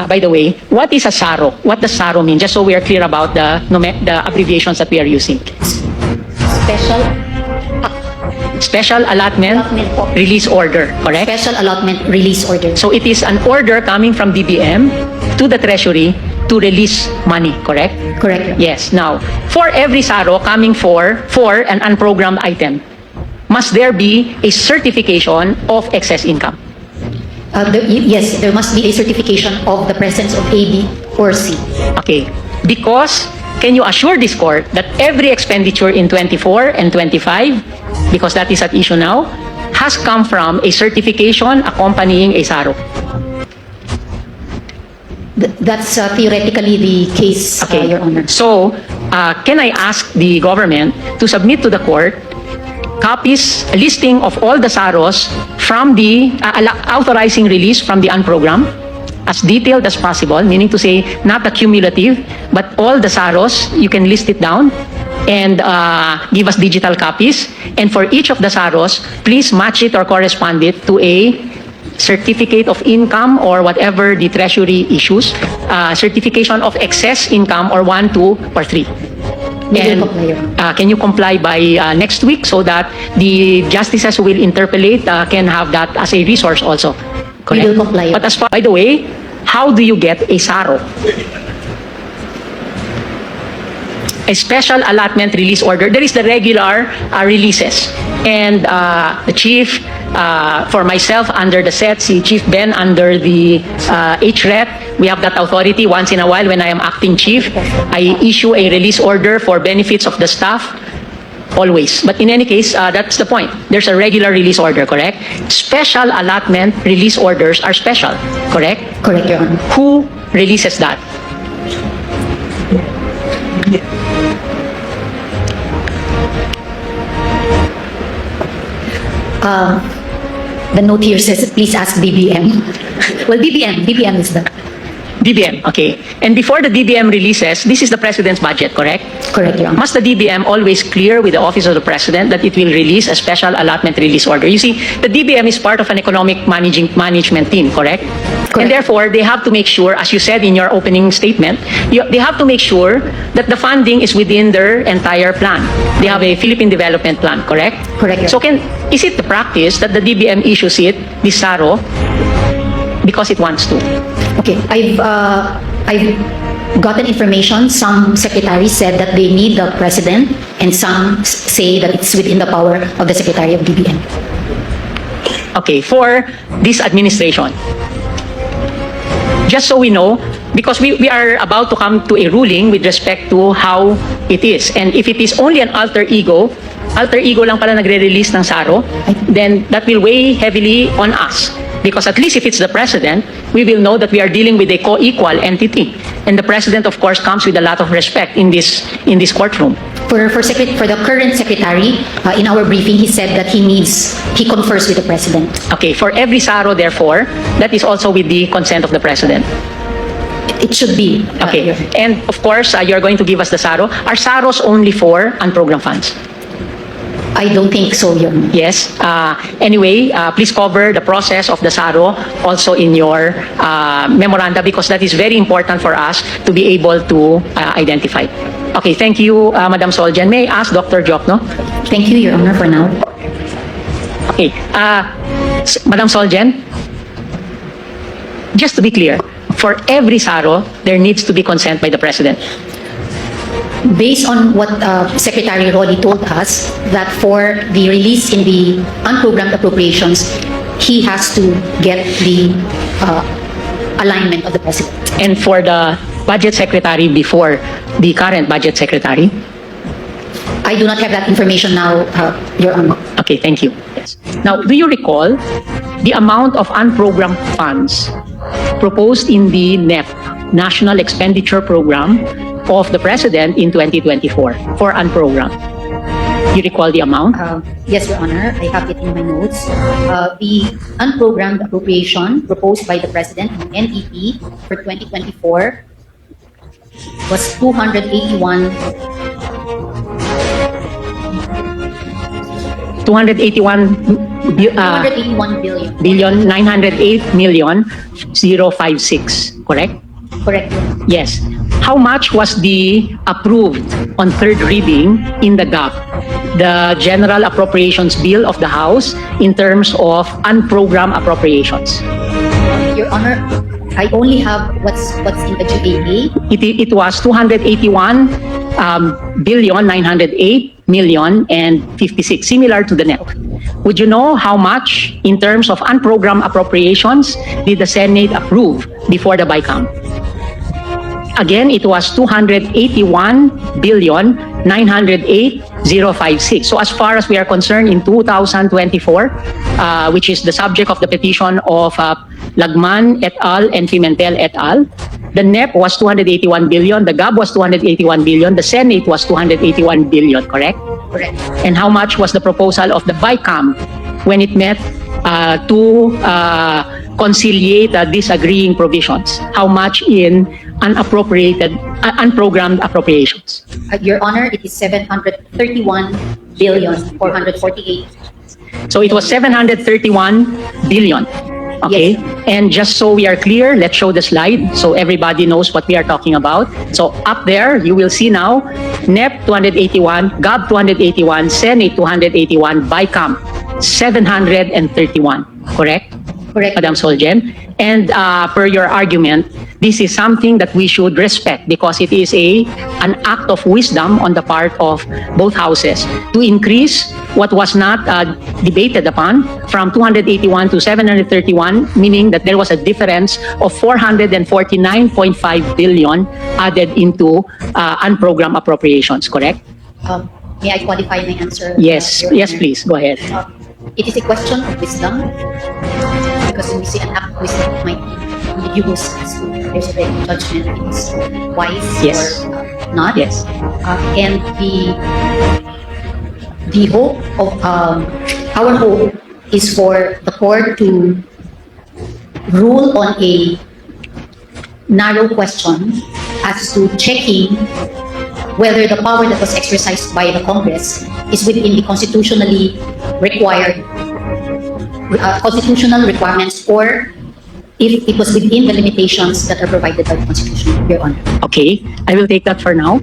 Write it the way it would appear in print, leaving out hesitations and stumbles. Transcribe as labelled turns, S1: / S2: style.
S1: By the way, what is a SARO? What does SARO mean? Just so we are clear about the abbreviations that we are using. Special allotment release order, correct?
S2: Special allotment release order.
S1: So it is an order coming from DBM to the Treasury to release money, correct?
S2: Correct.
S1: Yes. Now, for every SARO coming for an unprogrammed item, must there be a certification of excess income?
S2: Yes, there must be a certification of the presence of A, B, or C.
S1: Okay. Because, can you assure this court that every expenditure in 24 and 25, because that is at issue now, has come from a certification accompanying a SARO?
S2: That's theoretically the case,
S1: Okay.
S2: Your Honor.
S1: So, can I ask the government to submit to the court copies, a listing of all the SAROs from the authorizing release from the unprogrammed, as detailed as possible, meaning to say not accumulative, but all the SAROs, you can list it down and give us digital copies. And for each of the SAROs, please match it or correspond it to a certificate of income or whatever the Treasury issues, certification of excess income or 1, 2, or 3. And can you comply by next week so that the justices who will interpolate can have that as a resource also? Correct?
S2: We will comply.
S1: But as far, by the way, how do you get a SARO? A special allotment release order. There is the regular releases. And the chief, for myself under the SET, si Chief Ben under the HRET, we have that authority. Once in a while when I am acting chief, I issue a release order for benefits of the staff. Always. But in any case, that's the point. There's a regular release order, correct? Special allotment release orders are special, correct?
S2: Correct, Your Honor.
S1: Who releases that?
S2: The note here says, please ask DBM. Well, DBM is the...
S1: DBM, okay. And before the DBM releases, this is the President's budget, correct?
S2: Correct, Your Honor.
S1: Must the DBM always clear with the Office of the President that it will release a special allotment release order? You see, the DBM is part of an economic management team, correct? And therefore, they have to make sure, as you said in your opening statement, they have to make sure that the funding is within their entire plan. They have a Philippine Development Plan, correct?
S2: Correct.
S1: So is it the practice that the DBM issues it, this SARO, because it wants to?
S2: Okay, I've gotten information. Some secretaries said that they need the president, and some say that it's within the power of the secretary of DBM.
S1: Okay, for this administration, just so we know, because we are about to come to a ruling with respect to how it is. And if it is only an alter ego lang pala nagre-release ng SARO, then that will weigh heavily on us. Because at least if it's the president, we will know that we are dealing with a co-equal entity. And the president, of course, comes with a lot of respect in this courtroom.
S2: For the current secretary, in our briefing, he said that he confers with the president.
S1: Okay, for every SARO, therefore, that is also with the consent of the president.
S2: It should be.
S1: Okay, and of course, you're going to give us the SARO. Are SAROs only for unprogrammed funds?
S2: I don't think so, Your Honor.
S1: Yes. Anyway, please cover the process of the SARO also in your memoranda, because that is very important for us to be able to identify. Okay, thank you, Madam Soljan. May I ask Dr. Jokno?
S2: Thank you, Your Honor, for now.
S1: Okay, Madam Soljan, just to be clear, for every SARO, there needs to be consent by the President.
S2: Based on what Secretary Rolly told us, that for the release in the unprogrammed appropriations, he has to get the alignment of the president.
S1: And for the budget secretary before the current budget secretary?
S2: I do not have that information now, Your Honor.
S1: Okay, thank you. Yes. Now, do you recall the amount of unprogrammed funds proposed in the NEP, National Expenditure Program, of the President in 2024 for unprogrammed? You recall the amount?
S2: Yes, Your Honor. I have it in my notes. The unprogrammed appropriation proposed by the President in NEP for 2024 was 281
S1: 281
S2: 281 billion.
S1: billion 908 million 056, correct?
S2: Correct.
S1: Yes. How much was the approved on third reading in the GAP, the General Appropriations Bill of the House, in terms of unprogrammed appropriations?
S2: Your Honor, I only have what's in the GAA.
S1: It was 281 billion 908 million and 56, similar to the NEP. Would you know how much in terms of unprogrammed appropriations did the Senate approve before the BICAM? Again, it was 281 billion 908 056. So as far as we are concerned, in 2024, which is the subject of the petition of Lagman et al. And Pimentel et al., the NEP was 281 billion, the GAB was 281 billion, the Senate was 281 billion, correct?
S2: Correct.
S1: And how much was the proposal of the BICAM when it met to conciliate disagreeing provisions? How much in unprogrammed appropriations?
S2: Your Honor, it is 731 billion 448.
S1: So it was 731 billion. Okay.
S2: Yes.
S1: And just so we are clear, let's show the slide so everybody knows what we are talking about. So up there, you will see now NEP 281, GAB 281, Senate 281, BICAM 731. Correct?
S2: Correct.
S1: Madam Soljen. And per your argument, this is something that we should respect because it is an act of wisdom on the part of both houses to increase what was not debated upon from 281 to 731, meaning that there was a difference of 449.5 billion added into unprogrammed appropriations, correct?
S2: May I qualify my answer?
S1: Yes,
S2: Your
S1: yes,
S2: Honor?
S1: please, go ahead.
S2: It is a question of wisdom because when we say an act of wisdom, it might be ambiguous as to there's a judgment, it is wise
S1: Yes.
S2: or not.
S1: Yes.
S2: And the hope of our hope is for the court to rule on a narrow question as to checking whether the power that was exercised by the Congress is within the constitutionally required constitutional requirements or if it was within the limitations that are provided by the Constitution, Your Honor.
S1: Okay, I will take that for now.